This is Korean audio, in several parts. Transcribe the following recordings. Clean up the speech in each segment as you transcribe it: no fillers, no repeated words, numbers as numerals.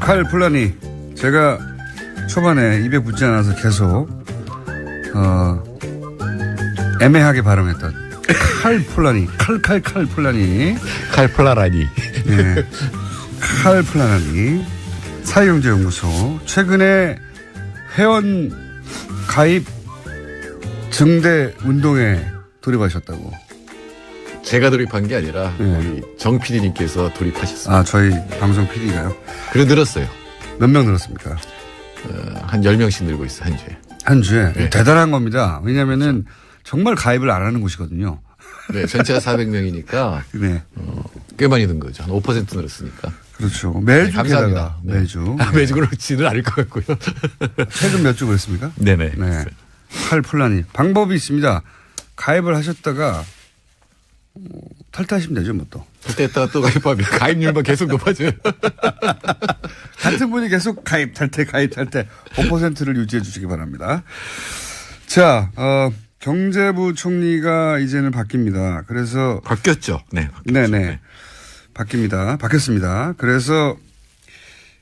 칼 폴라니. 제가 초반에 입에 붙지 않아서 계속 애매하게 발음했던 칼 폴라니. 칼 폴라니. 칼 폴라라니. 네. 칼 폴라니. 사회경제연구소. 최근에 회원 가입 증대 운동에 돌입하셨다고. 제가 돌입한 게 아니라 우리 정 PD님께서 돌입하셨습니다. 아, 저희 방송 PD가요? 그래 늘었어요. 몇 명 늘었습니까? 한 10명씩 늘고 있어요. 한 주에. 한 주에? 네. 대단한 겁니다. 왜냐면은 정말 가입을 안 하는 곳이거든요. 네, 전체가 400명이니까 네. 꽤 많이 든 거죠. 한 5% 늘었으니까. 그렇죠. 매주 네, 감사합니다. 게다가 매주. 매주 그렇지는 않을 것 같고요. 최근 몇 주 그랬습니까? 네네. 네. 칼 폴라니. 방법이 있습니다. 가입을 하셨다가 탈퇴하시면 되죠, 뭐 또. 탈퇴했다가 또 가입하면 가입률만 계속 높아져요. 같은 분이 계속 가입, 탈퇴, 5%를 유지해 주시기 바랍니다. 자, 경제부 총리가 이제는 바뀝니다. 그래서. 바뀌었죠. 네. 바뀌었죠. 네네. 네. 바뀌었습니다. 그래서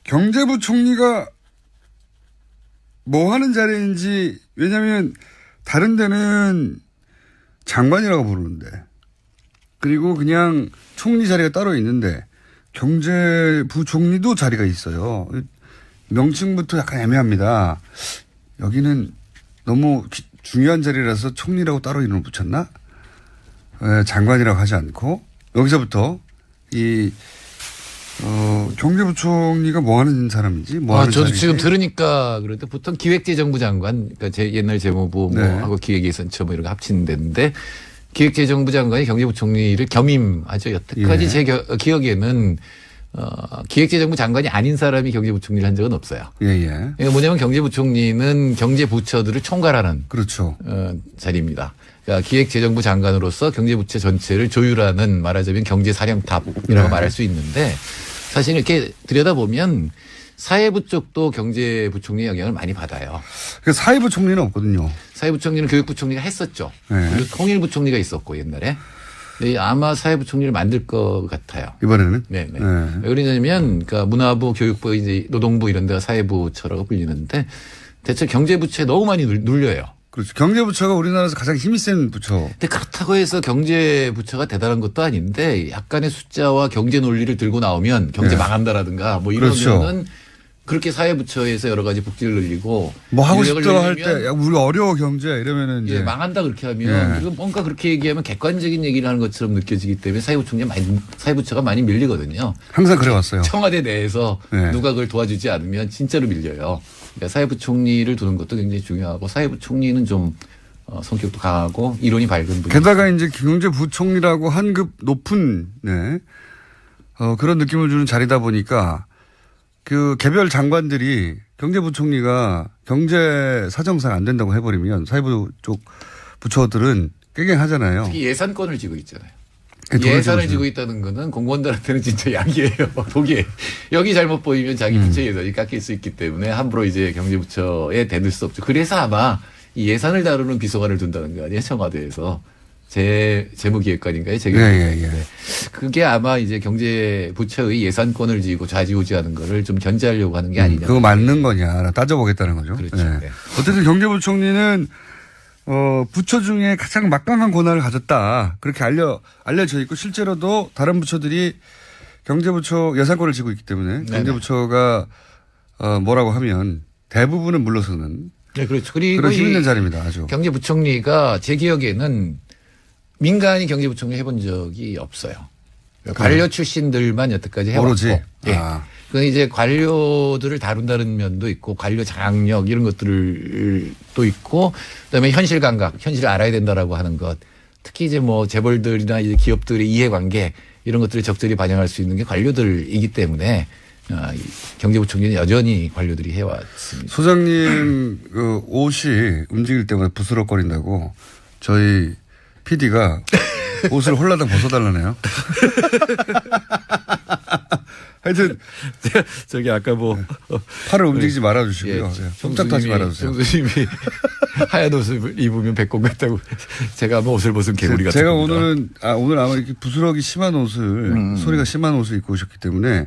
경제부 총리가 뭐 하는 자리인지, 왜냐면 다른 데는 장관이라고 부르는데, 그리고 그냥 총리 자리가 따로 있는데 경제부 총리도 자리가 있어요. 명칭부터 약간 애매합니다. 여기는 너무 중요한 자리라서 총리라고 따로 이름을 붙였나? 장관이라고 하지 않고 여기서부터 경제부 총리가 뭐 하는 사람인지 하는 저도 자리인지. 지금 들으니까 그런데 보통 기획재정부 장관, 그러니까 제 옛날 재무부 네. 하고 기획예산처 이런 거 합치는 데인데 기획재정부 장관이 경제부총리를 겸임하죠. 여태까지 예. 제 기억에는 기획재정부 장관이 아닌 사람이 경제부총리를 한 적은 없어요. 예. 이게 뭐냐면 경제부총리는 경제부처들을 총괄하는 그렇죠. 자리입니다. 그러니까 기획재정부 장관으로서 경제부처 전체를 조율하는, 말하자면 경제사령탑이라고 말할 수 있는데, 사실 이렇게 들여다보면 사회부 쪽도 경제부총리의 영향을 많이 받아요. 사회부 총리는 없거든요. 사회부총리는 교육부총리가 했었죠. 네. 그리고 통일부총리가 있었고 옛날에. 근데 아마 사회부총리를 만들 것 같아요. 이번에는? 네네. 왜 그러냐면, 그러니까 문화부, 교육부, 이제 노동부 이런 데가 사회부처라고 불리는데, 대체 경제부처에 너무 많이 눌려요. 그렇죠. 경제부처가 우리나라에서 가장 힘이 센 부처. 근데 그렇다고 해서 경제부처가 대단한 것도 아닌데, 약간의 숫자와 경제 논리를 들고 나오면 경제 망한다라든가 뭐 이러면은 그렇죠. 그렇게 사회부처에서 여러 가지 복지를 늘리고 뭐 하고 인력을 싶다고 할 늘리면 때, 야, 우리 어려워 경제 이러면은 이제. 망한다 그렇게 하면, 예. 그리고 뭔가 그렇게 얘기하면 객관적인 얘기를 하는 것처럼 느껴지기 때문에 사회부처가 많이 밀리거든요. 항상 그래 왔어요. 청와대 내에서 네. 누가 그걸 도와주지 않으면 진짜로 밀려요. 그러니까 사회부 총리를 두는 것도 굉장히 중요하고, 사회부 총리는 좀 성격도 강하고 이론이 밝은 분이. 게다가 이제 경제부총리라고 한급 높은, 그런 느낌을 주는 자리다 보니까 그 개별 장관들이 경제부총리가 경제사정상 안 된다고 해버리면 사회부 쪽 부처들은 깨갱하잖아요. 특히 예산권을 쥐고 있잖아요. 돈을 예산을 쥐고 쥐고 있다는 거는 공무원들한테는 진짜 약이에요. 독이에요. 여기 잘못 보이면 자기 부처 예산이 깎일 수 있기 때문에 함부로 이제 경제부처에 대들 수 없죠. 그래서 아마 이 예산을 다루는 비서관을 둔다는 거 아니에요, 청와대에서. 재무기획관인가요? 예. 그게 아마 이제 경제부처의 예산권을 쥐고 좌지우지하는 거를 좀 견제하려고 하는 게 아니냐. 그거 맞는 거냐 따져보겠다는 거죠. 그렇죠. 네. 네. 어쨌든 경제부총리는 부처 중에 가장 막강한 권한을 가졌다. 그렇게 알려져 있고, 실제로도 다른 부처들이 경제부처 예산권을 쥐고 있기 때문에 경제부처가 뭐라고 하면 대부분은 물러서는. 네, 그렇죠. 그리고 그런 힘 있는 자리입니다. 아주. 경제부총리가 제 기억에는 민간이 경제부총리 해본 적이 없어요. 관료 출신들만 여태까지 해왔고. 오로지. 예. 그 이제 관료들을 다룬다는 면도 있고, 관료 장악력 이런 것들을 또 있고, 그다음에 현실 감각, 현실을 알아야 된다라고 하는 것. 특히 이제 뭐 재벌들이나 이제 기업들의 이해관계 이런 것들을 적절히 반영할 수 있는 게 관료들이기 때문에 경제부총리는 여전히 관료들이 해왔습니다. 소장님 그 옷이 움직일 때마다 부스럭거린다고 저희 PD가 옷을 홀라당 벗어달라네요. 하여튼 저기 아까 뭐 팔을 움직이지 말아주시고요. 꼼짝도 하지 말아주세요. 교수님이 하얀 옷을 입으면 백곰 같다고 제가 한번 옷을 벗은 개구리 같은 제가 겁니다. 오늘 아마 이렇게 부스러기 심한 옷을 소리가 심한 옷을 입고 오셨기 때문에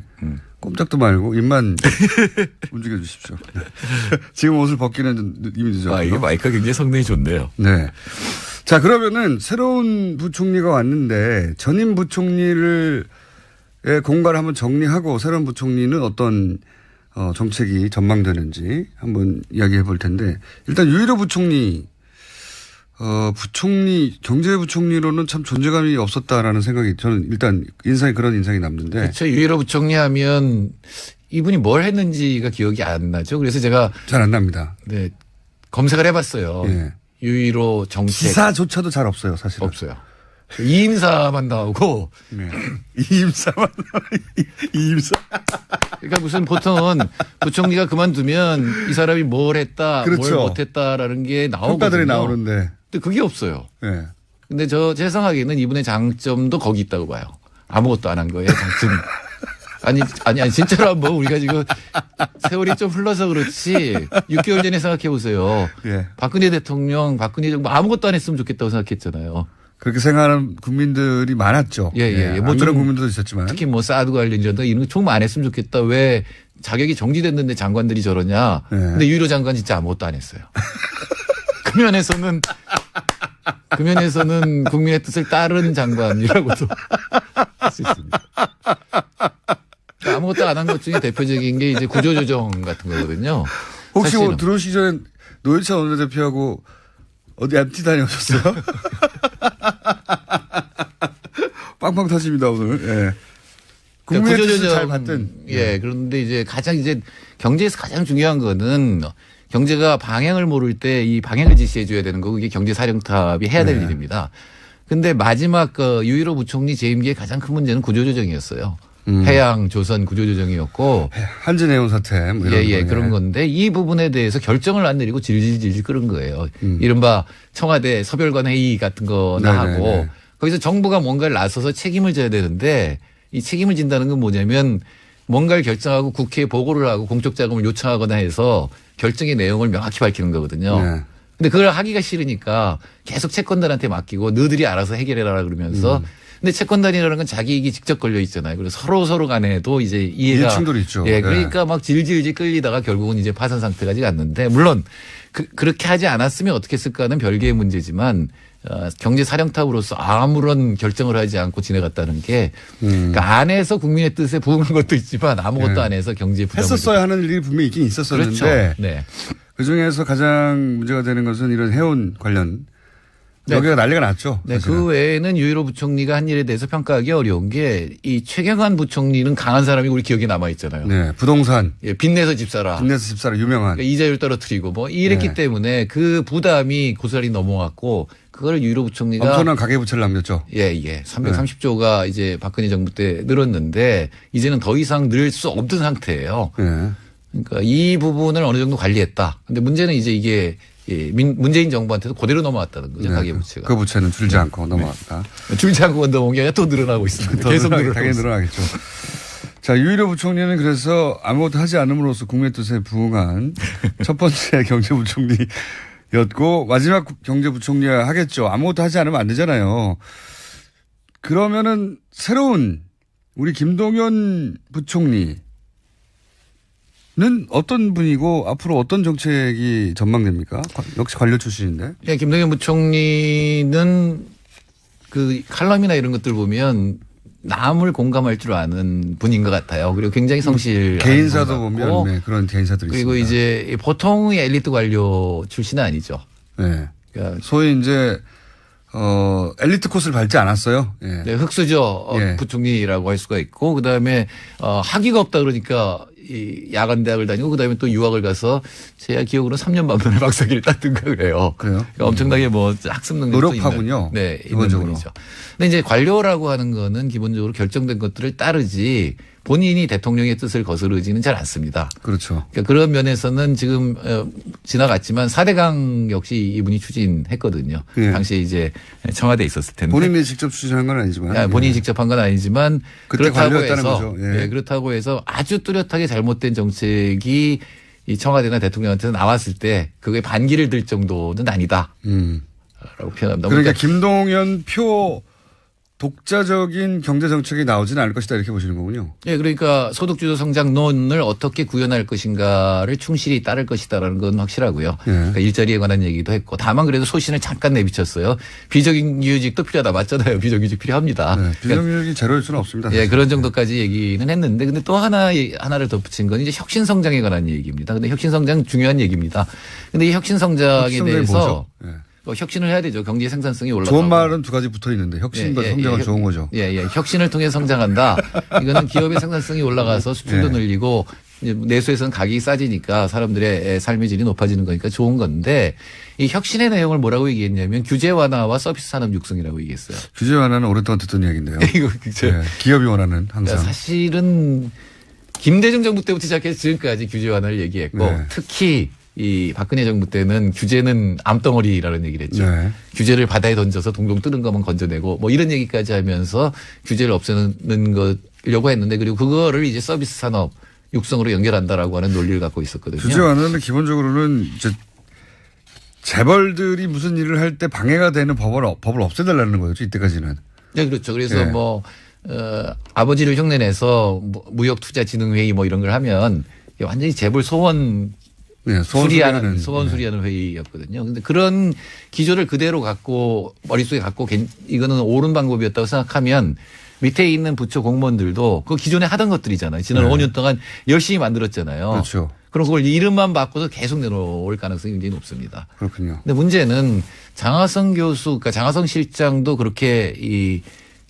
꼼짝도 말고 입만 움직여 주십시오. 지금 옷을 벗기는 이미 늦었고요. 이게 마이크가 굉장히 성능이 좋네요. 네. 자, 그러면은 새로운 부총리가 왔는데 전임 부총리를 공과를 한번 정리하고 새로운 부총리는 어떤 정책이 전망되는지 한번 이야기해 볼 텐데 일단 유일호 부총리 경제부총리로는 참 존재감이 없었다라는 생각이 저는 일단 그런 인상이 남는데. 그렇죠. 유일호 부총리 하면 이분이 뭘 했는지가 기억이 안 나죠. 그래서 제가 잘 안 납니다. 네, 검색을 해봤어요. 예. 유일호 정책. 기사조차도 잘 없어요, 사실은. 없어요. 이임사만 나오고. 네. 이임사만 이임사. 그러니까 무슨 보통은 부총리가 그만두면 이 사람이 뭘 했다, 그렇죠. 뭘 못했다라는 게 나오거든요. 평가들이 나오는데. 근데 그게 없어요. 네. 근데 제 생각에는 이분의 장점도 거기 있다고 봐요. 아무것도 안 한 거예요, 장점. 아니, 진짜로 한번 우리가 지금 세월이 좀 흘러서 그렇지 6개월 전에 생각해 보세요. 예. 박근혜 대통령, 박근혜 정부 아무것도 안 했으면 좋겠다고 생각했잖아요. 그렇게 생각하는 국민들이 많았죠. 예. 뭐 그런 국민들도 있었지만. 특히 뭐 사드 관련이라든가 이런 거 좀 안 했으면 좋겠다. 왜 자격이 정지됐는데 장관들이 저러냐. 예. 근데 유일호 장관 진짜 아무것도 안 했어요. 그 면에서는 국민의 뜻을 따른 장관이라고도 할 수 있습니다. 아무것도 안 한 것 중에 대표적인 게 이제 구조조정 같은 거거든요. 혹시 뭐 들어오시기 전에 노회찬 원내대표하고 어디 MT 다녀오셨어요? 빵빵 터집니다, 오늘. 예. 국민의 뜻을 잘 받든. 예. 그런데 이제 경제에서 가장 중요한 거는 경제가 방향을 모를 때 이 방향을 지시해 줘야 되는 거고 이게 경제사령탑이 해야 될 일입니다. 근데 마지막 유일호 부총리 재임기의 가장 큰 문제는 구조조정이었어요. 해양 조선 구조조정이었고 한진해운 사태 뭐 이런 그런 건데 이 부분에 대해서 결정을 안 내리고 질질 끌은 거예요. 이른바 청와대 서별관 회의 같은 거나 하고 거기서 정부가 뭔가를 나서서 책임을 져야 되는데 이 책임을 진다는 건 뭐냐면 뭔가를 결정하고 국회에 보고를 하고 공적 자금을 요청하거나 해서 결정의 내용을 명확히 밝히는 거거든요. 네. 근데 그걸 하기가 싫으니까 계속 채권단한테 맡기고 너희들이 알아서 해결해라 그러면서 근데 채권단이라는 건 자기 이익이 직접 걸려 있잖아요. 그래서 서로 간에도 이제 이해가 충돌이 있죠. 예, 그러니까 막 질질 끌리다가 결국은 이제 파산 상태까지 갔는데 물론 그렇게 하지 않았으면 어떻게 했을까는 별개의 문제지만 경제 사령탑으로서 아무런 결정을 하지 않고 지내갔다는 게 그러니까 안에서 국민의 뜻에 부응한 것도 있지만 아무것도 안 해서 경제 부담을 했었어야 하는 일이 분명히 있긴 있었었는데 그렇죠. 네. 그중에서 가장 문제가 되는 것은 이런 해운 관련 여기가 난리가 났죠. 네, 그 외에는 유일호 부총리가 한 일에 대해서 평가하기 어려운 게 이 최경환 부총리는 강한 사람이 우리 기억에 남아 있잖아요. 네, 부동산. 예, 빚내서 집사라. 유명한. 그러니까 이자율 떨어뜨리고 뭐 이랬기 때문에 그 부담이 고스란히 넘어왔고 그걸 유일호 부총리가 엄청난 가계부채를 남겼죠. 예. 330조가 이제 박근혜 정부 때 늘었는데 이제는 더 이상 늘 수 없는 상태예요. 네. 그러니까 이 부분을 어느 정도 관리했다. 근데 문제는 이제 이게 문재인 정부한테도 그대로 넘어왔다는 거죠. 가계부채가. 그 부채는 줄지 않고 넘어왔다. 줄지 않고 넘어온 게 아니라 또 늘어나고 있습니다. 계속 당연히 늘어나겠죠. 자, 유일호 부총리는 그래서 아무것도 하지 않음으로써 국민의 뜻에 부응한 첫 번째 경제부총리였고 마지막 경제부총리야 하겠죠. 아무것도 하지 않으면 안 되잖아요. 그러면은 새로운 우리 김동연 부총리 는 어떤 분이고 앞으로 어떤 정책이 전망됩니까? 역시 관료 출신인데. 네, 김동연 부총리는 그 칼럼이나 이런 것들 보면 남을 공감할 줄 아는 분인 것 같아요. 그리고 굉장히 성실. 개인사도 보면 네, 그런 개인사들이 그리고 있습니다. 이제 보통의 엘리트 관료 출신은 아니죠. 네. 그러니까 소위 이제 엘리트 코스를 밟지 않았어요. 예. 네, 흑수저 부총리라고 할 수가 있고 그다음에 학위가 없다 그러니까 이 야간 대학을 다니고 그다음에 또 유학을 가서 제 기억으로 3년 반 만에 박사학위를 땄든가 그래요. 그래요? 그러니까 엄청나게 뭐 학습 능력도 노력하군요. 있는, 기본적으로. 있는 분이죠. 근데 이제 관료라고 하는 거는 기본적으로 결정된 것들을 따르지 본인이 대통령의 뜻을 거스르지는 잘 않습니다. 그렇죠. 그러니까 그런 면에서는 지금 지나갔지만 4대강 역시 이분이 추진했거든요. 예. 당시에 이제 청와대에 있었을 텐데. 본인이 직접 추진한 건 아니지만. 본인이 예. 직접 한 건 아니지만 그때 관료였다는 거죠. 예. 그렇다고 해서 아주 뚜렷하게 잘못된 정책이 이 청와대나 대통령한테 나왔을 때 그게 반기를 들 정도는 아니다. 라고 표현합니다. 그러니까 김동연 표 독자적인 경제 정책이 나오지는 않을 것이다 이렇게 보시는 거군요. 예, 그러니까 소득주도 성장론을 어떻게 구현할 것인가를 충실히 따를 것이다라는 건 확실하고요. 예. 그러니까 일자리에 관한 얘기도 했고 다만 그래도 소신을 잠깐 내비쳤어요. 비정규직도 필요하다. 맞잖아요. 비정규직 필요합니다. 네, 비정규직이 제로일 수는 없습니다. 예, 그런 정도까지 얘기는 했는데 근데 또 하나를 덧붙인 건 이제 혁신 성장에 관한 얘기입니다. 근데 혁신 성장 중요한 얘기입니다. 근데 이 혁신 성장에 대해서 혁신을 해야 되죠. 경제 생산성이 올라가고. 좋은 말은 두 가지 붙어 있는데 혁신과 성장은 좋은 거죠. 혁신을 통해 성장한다. 이거는 기업의 생산성이 올라가서 수출도 늘리고 내수에서는 가격이 싸지니까 사람들의 삶의 질이 높아지는 거니까 좋은 건데 이 혁신의 내용을 뭐라고 얘기했냐면 규제 완화와 서비스 산업 육성이라고 얘기했어요. 규제 완화는 오랫동안 듣던 이야기인데요. 이거 기업이 원하는 항상. 그러니까 사실은 김대중 정부 때부터 시작해서 지금까지 규제 완화를 얘기했고 특히 이 박근혜 정부 때는 규제는 암덩어리라는 얘기를 했죠. 규제를 바다에 던져서 동동 뜨는 것만 건져내고 뭐 이런 얘기까지 하면서 규제를 없애는 거려고 했는데 그리고 그거를 이제 서비스 산업 육성으로 연결한다라고 하는 논리를 갖고 있었거든요. 규제 완화는 기본적으로는 이제 재벌들이 무슨 일을 할 때 방해가 되는 법을 없애달라는 거였죠. 이때까지는. 네, 그렇죠. 그래서 아버지를 흉내내서 무역투자진흥회의 뭐 이런 걸 하면 완전히 재벌 소원 수리하는 회의였거든요. 근데 그런 기조를 그대로 갖고 머릿속에 갖고 이거는 옳은 방법이었다고 생각하면 밑에 있는 부처 공무원들도 그 기존에 하던 것들이잖아요. 지난 5년 동안 열심히 만들었잖아요. 그렇죠. 그럼 그걸 이름만 바꿔서 계속 내놓을 가능성이 굉장히 높습니다. 그렇군요. 근데 문제는 장하성 교수, 그러니까 장하성 실장도 그렇게 이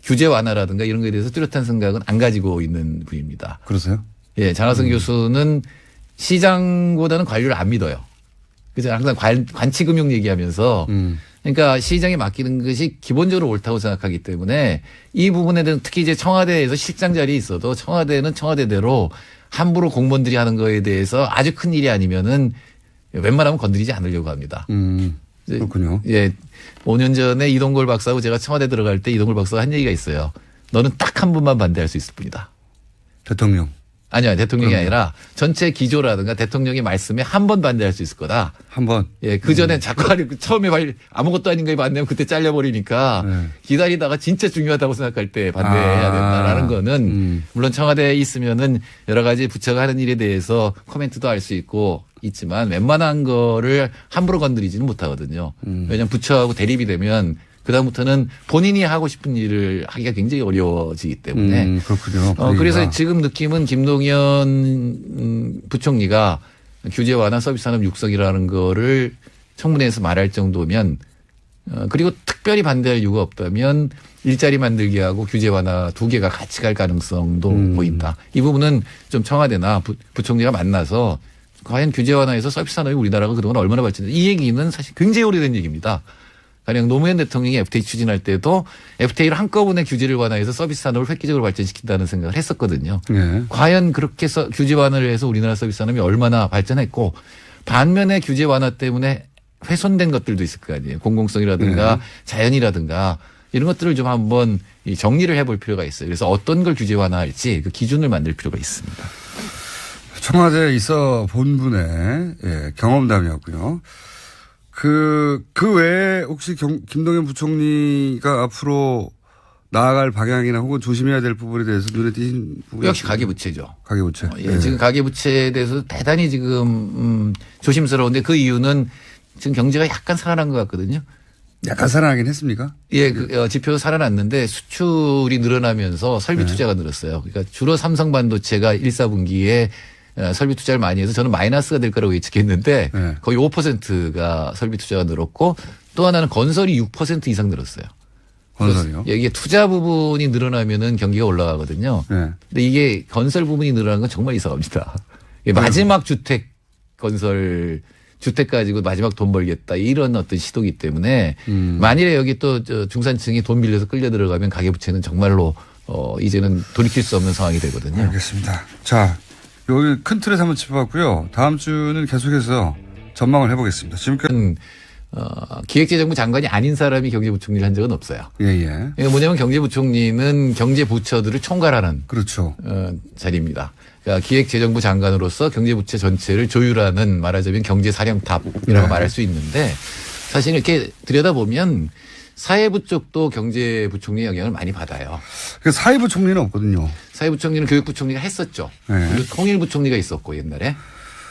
규제 완화라든가 이런 거에 대해서 뚜렷한 생각은 안 가지고 있는 분입니다. 그러세요? 예, 장하성 교수는 시장보다는 관료를 안 믿어요. 그래서 항상 관치금융 얘기하면서 그러니까 시장에 맡기는 것이 기본적으로 옳다고 생각하기 때문에 이 부분에 대해서 특히 이제 청와대에서 실장 자리에 있어도 청와대는 청와대대로 함부로 공무원들이 하는 거에 대해서 아주 큰 일이 아니면은 웬만하면 건드리지 않으려고 합니다. 그렇군요. 예. 5년 전에 이동걸 박사하고 제가 청와대 들어갈 때 이동걸 박사가 한 얘기가 있어요. 너는 딱 한 분만 반대할 수 있을 뿐이다. 대통령. 아니요. 대통령이 아니라 전체 기조라든가 대통령의 말씀에 한 번 반대할 수 있을 거다. 한 번. 예, 그 전에 자꾸 처음에 아무것도 아닌 거에 반대하면 그때 잘려버리니까 기다리다가 진짜 중요하다고 생각할 때 반대해야 된다라는 거는 물론 청와대에 있으면은 여러 가지 부처가 하는 일에 대해서 코멘트도 할 수 있고 있지만 웬만한 거를 함부로 건드리지는 못하거든요. 왜냐하면 부처하고 대립이 되면 그다음부터는 본인이 하고 싶은 일을 하기가 굉장히 어려워지기 때문에. 그렇군요. 그래서 지금 느낌은 김동연 부총리가 규제 완화 서비스 산업 육성이라는 거를 청문회에서 말할 정도면 그리고 특별히 반대할 이유가 없다면 일자리 만들기 하고 규제 완화 두 개가 같이 갈 가능성도 보인다. 이 부분은 좀 청와대나 부총리가 만나서 과연 규제 완화에서 서비스 산업이 우리나라가 그동안 얼마나 발전했는지 이 얘기는 사실 굉장히 오래된 얘기입니다. 가령 노무현 대통령이 FTA 추진할 때도 FTA를 한꺼번에 규제를 완화해서 서비스 산업을 획기적으로 발전시킨다는 생각을 했었거든요. 과연 그렇게 해서 규제 완화를 해서 우리나라 서비스 산업이 얼마나 발전했고 반면에 규제 완화 때문에 훼손된 것들도 있을 거 아니에요. 공공성이라든가 자연이라든가 이런 것들을 좀 한번 정리를 해볼 필요가 있어요. 그래서 어떤 걸 규제 완화할지 그 기준을 만들 필요가 있습니다. 청와대에 있어 본 분의 경험담이었고요. 그 외에 혹시 김동연 부총리가 앞으로 나아갈 방향이나 혹은 조심해야 될 부분에 대해서 눈에 띄신 부분이 역시 가계부채죠. 가계부채. 지금 가계부채에 대해서 대단히 지금 조심스러운데 그 이유는 지금 경제가 약간 살아난 것 같거든요. 약간 살아나긴 했습니까? 예, 지표 살아났는데 수출이 늘어나면서 설비 투자가 늘었어요. 그러니까 주로 삼성 반도체가 1, 4분기에 설비 투자를 많이 해서 저는 마이너스가 될 거라고 예측했는데 거의 5%가 설비 투자가 늘었고 또 하나는 건설이 6% 이상 늘었어요. 건설이요? 이게 투자 부분이 늘어나면은 경기가 올라가거든요. 근데 이게 건설 부분이 늘어나는 건 정말 이상합니다. 마지막 주택 건설 주택 가지고 마지막 돈 벌겠다 이런 어떤 시도기 때문에 만일에 여기 또 중산층이 돈 빌려서 끌려 들어가면 가계부채는 정말로 이제는 돌이킬 수 없는 상황이 되거든요. 알겠습니다. 자, 여기 큰 틀에서 한번 짚어봤고요. 다음 주는 계속해서 전망을 해보겠습니다. 지금까지 기획재정부 장관이 아닌 사람이 경제부총리를 한 적은 없어요. 예. 이게 뭐냐면 경제부총리는 경제부처들을 총괄하는 그렇죠. 자리입니다. 그러니까 기획재정부 장관으로서 경제부처 전체를 조율하는 말하자면 경제사령탑이라고 말할 수 있는데 사실 이렇게 들여다보면 사회부 쪽도 경제부총리의 영향을 많이 받아요. 그 사회부 총리는 없거든요. 사회부총리는 교육부총리가 했었죠. 네. 그리고 통일부총리가 있었고 옛날에.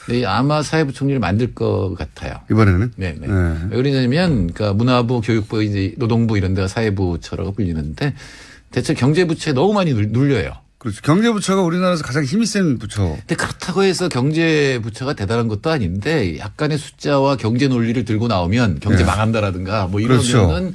네, 아마 사회부총리를 만들 것 같아요. 이번에는? 네. 왜 그러냐면, 그러니까 문화부, 교육부, 이제 노동부 이런 데가 사회부처라고 불리는데 대체 경제부처에 너무 많이 눌려요. 그렇죠. 경제부처가 우리나라에서 가장 힘이 센 부처. 근데 그렇다고 해서 경제부처가 대단한 것도 아닌데 약간의 숫자와 경제 논리를 들고 나오면 경제 망한다라든가 뭐 이러면은 그렇죠.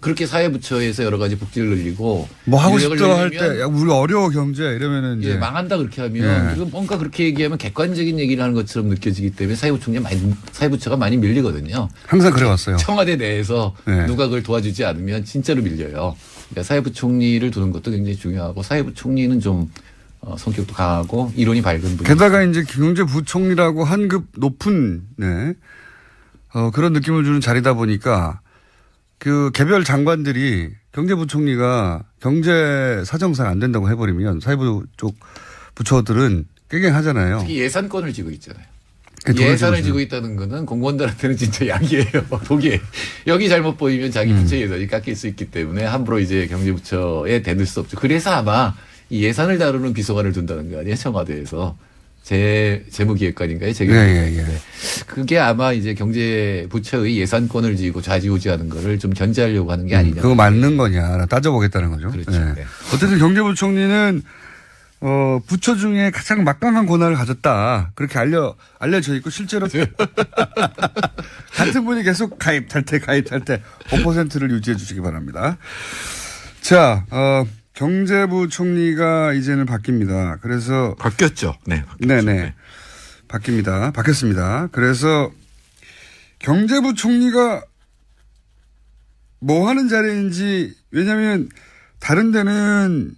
그렇게 사회부처에서 여러 가지 복지를 늘리고 뭐 하고 인력을 싶다 할 늘리면 때, 야, 우리 어려워 경제 이러면은 이제. 예, 망한다 그렇게 하면 예. 그리고 뭔가 그렇게 얘기하면 객관적인 얘기를 하는 것처럼 느껴지기 때문에 사회부처가 많이 밀리거든요. 항상 그래왔어요. 청와대 내에서 네. 누가 그걸 도와주지 않으면 진짜로 밀려요. 그러니까 사회부총리를 두는 것도 굉장히 중요하고 사회부총리는 좀 성격도 강하고 이론이 밝은 분이. 게다가 이제 경제부총리라고 한급 높은, 네. 그런 느낌을 주는 자리다 보니까 그 개별 장관들이 경제부총리가 경제 사정상 안 된다고 해버리면 사회부 쪽 부처들은 깨갱하잖아요. 특히 예산권을 쥐고 있잖아요. 돈을 예산을 쥐고 쥐고 있다는 거는 공무원들한테는 진짜 약이에요. 독이에요. 여기 잘못 보이면 자기 부처 예산이 깎일 수 있기 때문에 함부로 이제 경제부처에 대들 수 없죠. 그래서 아마 이 예산을 다루는 비서관을 둔다는 거 아니에요. 청와대에서. 재무기획관인가요? 예. 그게 아마 이제 경제부처의 예산권을 쥐고 좌지우지하는 거를 좀 견제하려고 하는 게 아니냐. 그거 맞는 거냐 따져보겠다는 거죠. 그렇죠. 네. 네. 어쨌든 경제부총리는 부처 중에 가장 막강한 권한을 가졌다. 그렇게 알려져 있고 실제로 같은 분이 계속 가입 탈퇴 5%를 유지해 주시기 바랍니다. 자, 경제부총리가 이제는 바뀝니다. 그래서 바뀌었죠. 네. 네네. 바뀌었습니다. 그래서 경제부총리가 뭐 하는 자리인지, 왜냐하면 다른 데는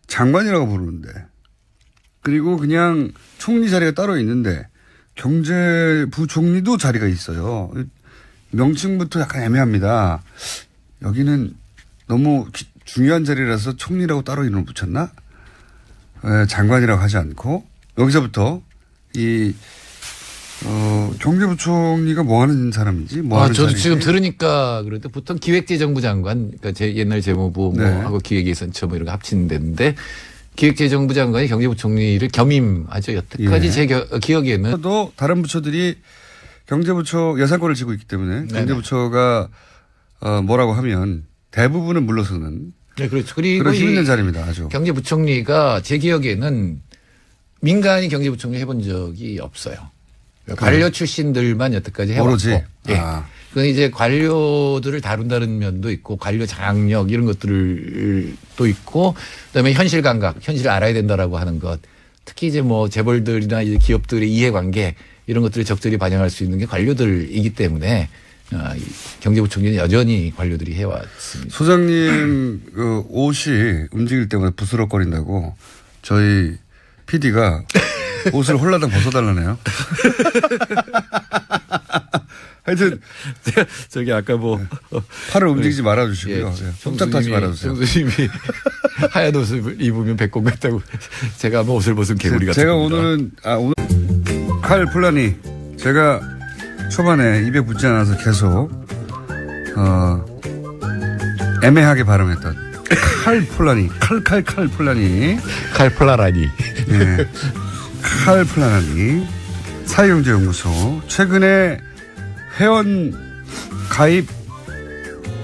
장관이라고 부르는데, 그리고 그냥 총리 자리가 따로 있는데 경제부총리도 자리가 있어요. 명칭부터 약간 애매합니다. 여기는 너무 중요한 자리라서 총리라고 따로 이름을 붙였나? 장관이라고 하지 않고 여기서부터 경제부총리가 뭐 하는 사람인지 뭐 하는 저도 자리인지. 지금 들으니까 그런데 보통 기획재정부 장관, 그러니까 옛날 재무부 네. 하고 기획예산처 뭐 이런 거 합치는 데인데 기획재정부 장관이 경제부총리를 겸임하죠. 여태까지 예. 제 기억에는 또 다른 부처들이 경제부처 예산권을 쥐고 있기 때문에 경제부처가 뭐라고 하면 대부분은 물러서는 네, 그렇죠. 그리고 그런 힘 있는 자리입니다. 아주. 경제부총리가 제 기억에는 민간이 경제부총리 해본 적이 없어요. 관료 출신들만 여태까지 해왔고. 오로지. 예. 그건 이제 관료들을 다룬다는 면도 있고 관료 장악력 이런 것들도 있고 그다음에 현실 감각, 현실을 알아야 된다라고 하는 것. 특히 이제 뭐 재벌들이나 이제 기업들의 이해관계 이런 것들을 적절히 반영할 수 있는 게 관료들이기 때문에 경제부총리는 여전히 관료들이 해왔습니다. 소장님 그 옷이 움직일 때마다 부스럭거린다고 저희 PD가 옷을 홀라당 벗어달라네요. 하여튼 저기 아까 뭐 팔을 움직이지 말아주시고요. 손짝 타지 말아주세요. 총수님이 하얀 옷을 입으면 백공 같다고 제가 뭐 옷을 벗은 개구리 같은 제가 겁니다. 오늘 칼 플라니 제가 초반에 입에 붙지 않아서 계속 애매하게 발음했던 칼 플라니 칼 플라니 칼플라라니. 네. 칼 플라니 사회경제연구소 최근에 회원 가입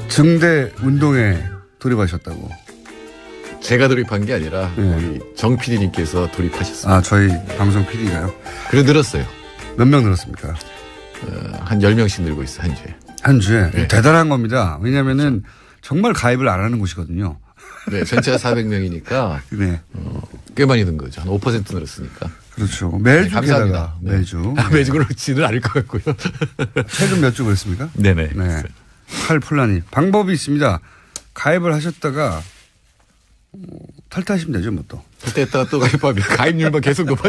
증대 운동에 돌입하셨다고. 제가 돌입한 게 아니라 네. 우리 정 PD님께서 돌입하셨습니다. 아 저희 방송 PD가요? 그래 늘었어요. 몇 명 늘었습니까? 한 10명씩 늘고 있어요. 한 주에. 한 주에. 네. 대단한 겁니다. 왜냐하면은 정말 가입을 안 하는 곳이거든요. 네, 전체가 400명이니까 네. 꽤 많이 는 거죠. 한 5% 늘었으니까. 그렇죠. 매주 감사합니다. 게다가 네. 매주. 매주 그렇지는 않을 것 같고요. 최근 몇 주 그랬습니까? 네네. 네. 칼 플라니. 방법이 있습니다. 가입을 하셨다가 탈퇴하시면 되죠, 뭐 또. 그때 또 가입하면 가입률만 계속 높아.